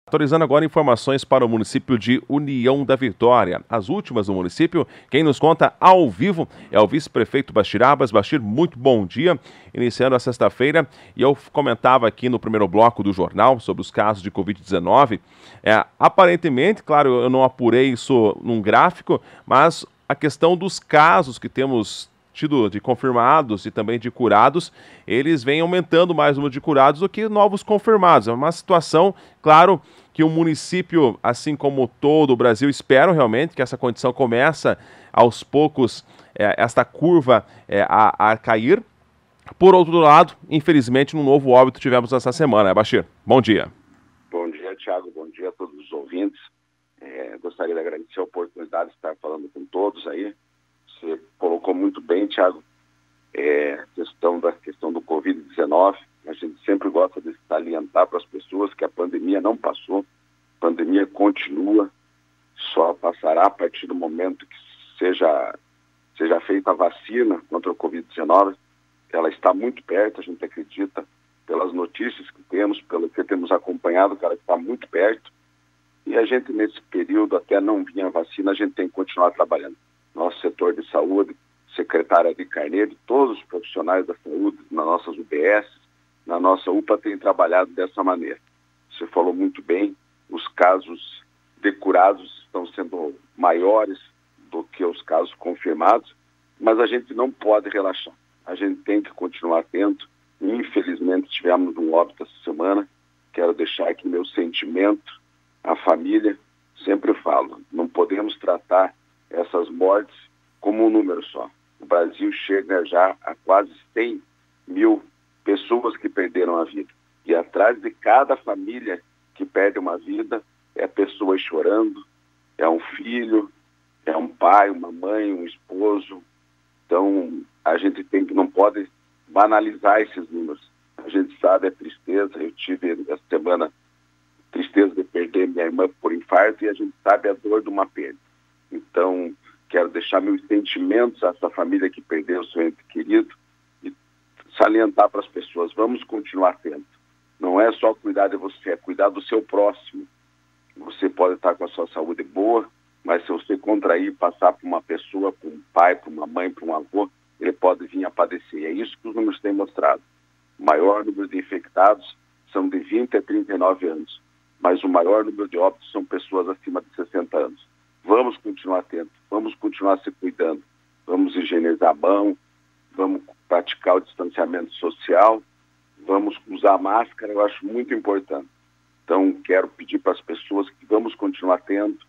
Atualizando agora informações para o município de União da Vitória. As últimas do município, quem nos conta ao vivo é o vice-prefeito Bashir Abbas. Bashir, muito bom dia. Iniciando a sexta-feira, e eu comentava aqui no primeiro bloco do jornal sobre os casos de Covid-19. Aparentemente, claro, eu não apurei isso num gráfico, mas a questão dos casos que temos tido de confirmados e também de curados, eles vêm aumentando mais o número de curados do que novos confirmados. É uma situação, claro, que o município, assim como todo o Brasil, esperam realmente que essa condição começa aos poucos, esta curva a cair. Por outro lado, infelizmente, um novo óbito tivemos essa semana, Bashir? Bom dia. Bom dia, Thiago. Bom dia a todos os ouvintes. Gostaria de agradecer a oportunidade de estar falando com todos aí. Você colocou muito bem, Thiago, a questão do Covid-19. A gente sempre gosta de salientar para as pessoas que a pandemia não passou, a pandemia continua, só passará a partir do momento que seja feita a vacina contra o Covid-19. Ela está muito perto, a gente acredita, pelas notícias que temos, pelo que temos acompanhado, que ela está muito perto. E a gente, nesse período, até não vir a vacina, a gente tem que continuar trabalhando. Nosso setor de saúde, secretária de Carneiro, todos os profissionais da saúde, nas nossas UBS, na nossa UPA, têm trabalhado dessa maneira. Você falou muito bem, os casos de curados estão sendo maiores do que os casos confirmados, mas a gente não pode relaxar. A gente tem que continuar atento. Infelizmente, tivemos um óbito essa semana. Quero deixar aqui meu sentimento à família. Sempre falo, não podemos tratar essas mortes como um número só. O Brasil chega já a quase 100 mil pessoas que perderam a vida. E atrás de cada família que perde uma vida, é pessoas chorando, é um filho, é um pai, uma mãe, um esposo. Então, a gente não pode banalizar esses números. A gente sabe a tristeza. Eu tive essa semana tristeza de perder minha irmã por infarto e a gente sabe a dor de uma perda. Então, quero deixar meus sentimentos a essa família que perdeu o seu ente querido e salientar para as pessoas, vamos continuar atentos. Não é só cuidar de você, é cuidar do seu próximo. Você pode estar com a sua saúde boa, mas se você contrair, passar para uma pessoa, para um pai, para uma mãe, para um avô, ele pode vir a padecer. É isso que os números têm mostrado. O maior número de infectados são de 20 a 39 anos, mas o maior número de óbitos são pessoas acima de 60 anos. Vamos continuar atentos, vamos continuar se cuidando, vamos higienizar a mão, vamos praticar o distanciamento social, vamos usar máscara, eu acho muito importante. Então, quero pedir para as pessoas que vamos continuar atentos.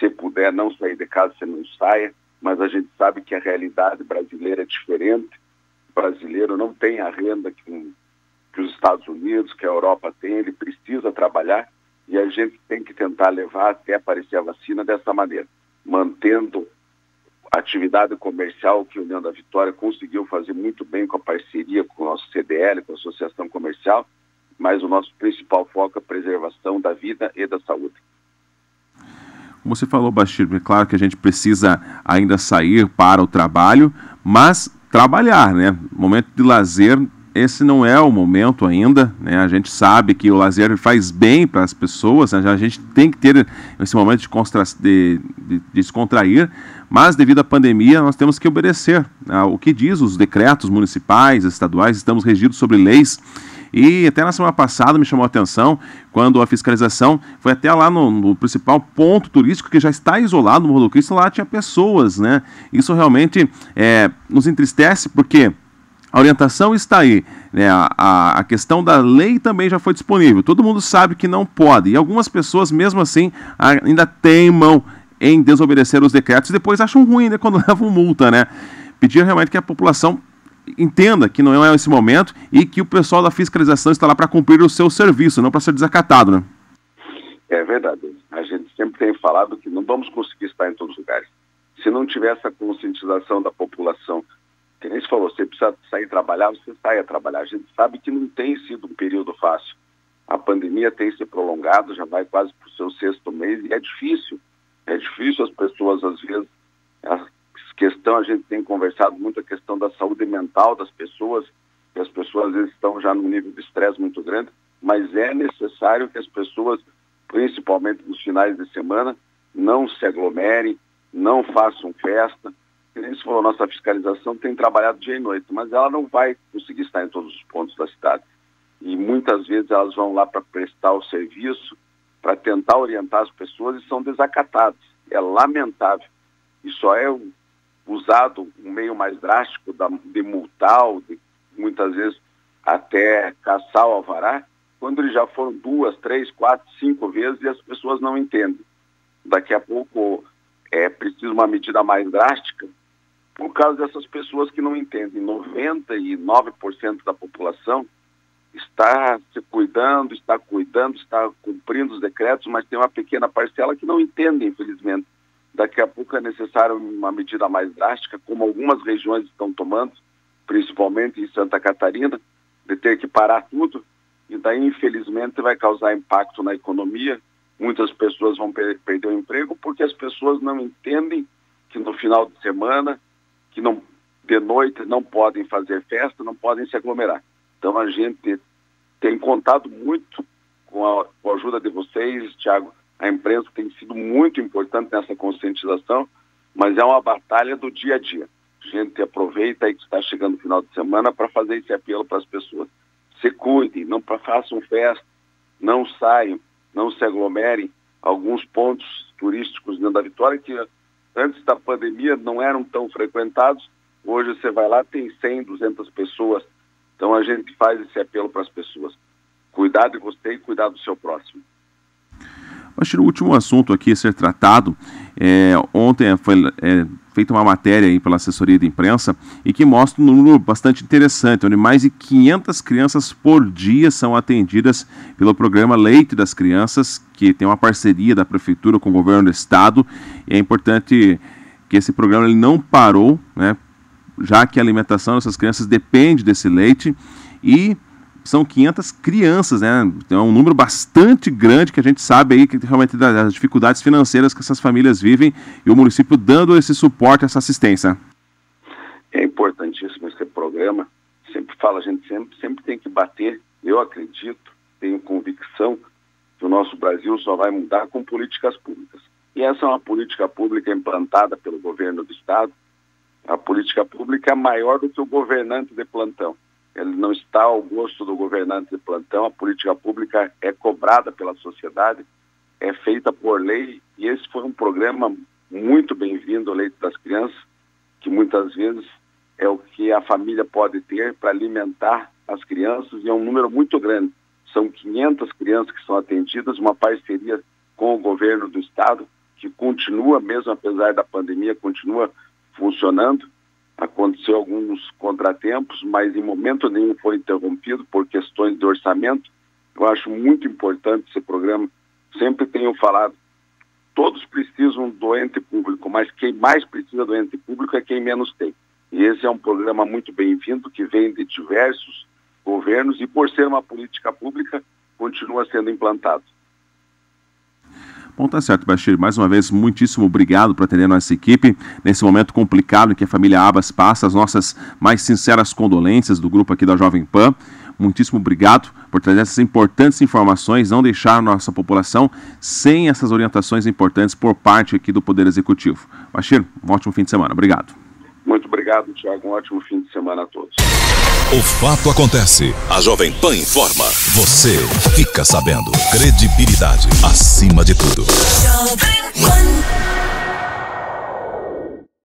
Se puder não sair de casa, você não saia, mas a gente sabe que a realidade brasileira é diferente. O brasileiro não tem a renda que os Estados Unidos, que a Europa tem, ele precisa trabalhar. E a gente tem que tentar levar até aparecer a vacina dessa maneira, mantendo a atividade comercial que a União da Vitória conseguiu fazer muito bem com a parceria com o nosso CDL, com a Associação Comercial, mas o nosso principal foco é a preservação da vida e da saúde. Como você falou, Bashir, é claro que a gente precisa ainda sair para o trabalho, mas trabalhar, né? Momento de lazer, esse não é o momento ainda, né? A gente sabe que o lazer faz bem para as pessoas, né? A gente tem que ter esse momento de descontrair, mas devido à pandemia nós temos que obedecer o que diz os decretos municipais, estaduais, estamos regidos sobre leis. E até na semana passada me chamou a atenção quando a fiscalização foi até lá no principal ponto turístico que já está isolado no Morro do Cristo, lá tinha pessoas, né? Isso realmente nos entristece porque a orientação está aí, né? A questão da lei também já foi disponível. Todo mundo sabe que não pode. E algumas pessoas, mesmo assim, ainda teimam em desobedecer os decretos e depois acham ruim, né, quando levam multa, né? Pedir realmente que a população entenda que não é esse momento e que o pessoal da fiscalização está lá para cumprir o seu serviço, não para ser desacatado, né? É verdade. A gente sempre tem falado que não vamos conseguir estar em todos os lugares. Se não tiver essa conscientização da população, que nem se falou, você precisa sair trabalhar, você sai a trabalhar. A gente sabe que não tem sido um período fácil. A pandemia tem se prolongado, já vai quase para o seu 6º mês e é difícil. É difícil as pessoas, às vezes, a gente tem conversado muito a questão da saúde mental das pessoas, que as pessoas às vezes estão já num nível de estresse muito grande, mas é necessário que as pessoas principalmente nos finais de semana, não se aglomerem, não façam festa. Como você falou, nossa fiscalização tem trabalhado dia e noite, mas ela não vai conseguir estar em todos os pontos da cidade. E muitas vezes elas vão lá para prestar o serviço, para tentar orientar as pessoas e são desacatadas. É lamentável. E só é usado um meio mais drástico de multar, de muitas vezes até caçar o alvará, quando eles já foram 2, 3, 4, 5 vezes e as pessoas não entendem. Daqui a pouco é preciso uma medida mais drástica por causa dessas pessoas que não entendem. 99% da população está se cuidando, está cumprindo os decretos, mas tem uma pequena parcela que não entende, infelizmente. Daqui a pouco é necessário uma medida mais drástica, como algumas regiões estão tomando, principalmente em Santa Catarina, de ter que parar tudo, e daí, infelizmente, vai causar impacto na economia. Muitas pessoas vão perder o emprego porque as pessoas não entendem que no final de semana, que não, de noite não podem fazer festa, não podem se aglomerar. Então a gente tem contado muito com a ajuda de vocês, Thiago. A imprensa tem sido muito importante nessa conscientização, mas é uma batalha do dia a dia. A gente aproveita aí que está chegando o final de semana para fazer esse apelo para as pessoas. Se cuidem, não façam festa, não saiam, não se aglomerem. Alguns pontos turísticos dentro da Vitória que antes da pandemia não eram tão frequentados, hoje você vai lá, tem 100, 200 pessoas. Então a gente faz esse apelo para as pessoas. Cuidar de você e cuidar do seu próximo. Bachir, o último assunto aqui a ser tratado, ontem foi feita uma matéria aí pela assessoria de imprensa e que mostra um número bastante interessante, onde mais de 500 crianças por dia são atendidas pelo programa Leite das Crianças, que tem uma parceria da Prefeitura com o Governo do Estado. E é importante que esse programa ele não parou, né, já que a alimentação dessas crianças depende desse leite, e são 500 crianças, né? É um número bastante grande que a gente sabe aí que realmente das dificuldades financeiras que essas famílias vivem, e o município dando esse suporte, essa assistência. É importantíssimo esse programa. Sempre fala, a gente sempre tem que bater. Eu acredito, tenho convicção que o nosso Brasil só vai mudar com políticas públicas. E essa é uma política pública implantada pelo governo do Estado. A política pública é maior do que o governante de plantão. Ele não está ao gosto do governante de plantão. A política pública é cobrada pela sociedade, é feita por lei, e esse foi um programa muito bem-vindo, o Leite das Crianças, que muitas vezes é o que a família pode ter para alimentar as crianças, e é um número muito grande. São 500 crianças que são atendidas, uma parceria com o governo do Estado, que continua, mesmo apesar da pandemia, continua funcionando. Aconteceu alguns contratempos, mas em momento nenhum foi interrompido por questões de orçamento. Eu acho muito importante esse programa. Sempre tenho falado, todos precisam do ente público, mas quem mais precisa do ente público é quem menos tem. E esse é um programa muito bem-vindo, que vem de diversos governos, e por ser uma política pública, continua sendo implantado. Bom, tá certo, Bachir. Mais uma vez, muitíssimo obrigado por atender a nossa equipe nesse momento complicado em que a família Abas passa. As nossas mais sinceras condolências do grupo aqui da Jovem Pan. Muitíssimo obrigado por trazer essas importantes informações, não deixar a nossa população sem essas orientações importantes por parte aqui do Poder Executivo. Bachir, um ótimo fim de semana. Obrigado. Muito obrigado, Thiago. Um ótimo fim de semana a todos. O fato acontece. A Jovem Pan informa. Você fica sabendo. Credibilidade acima de tudo.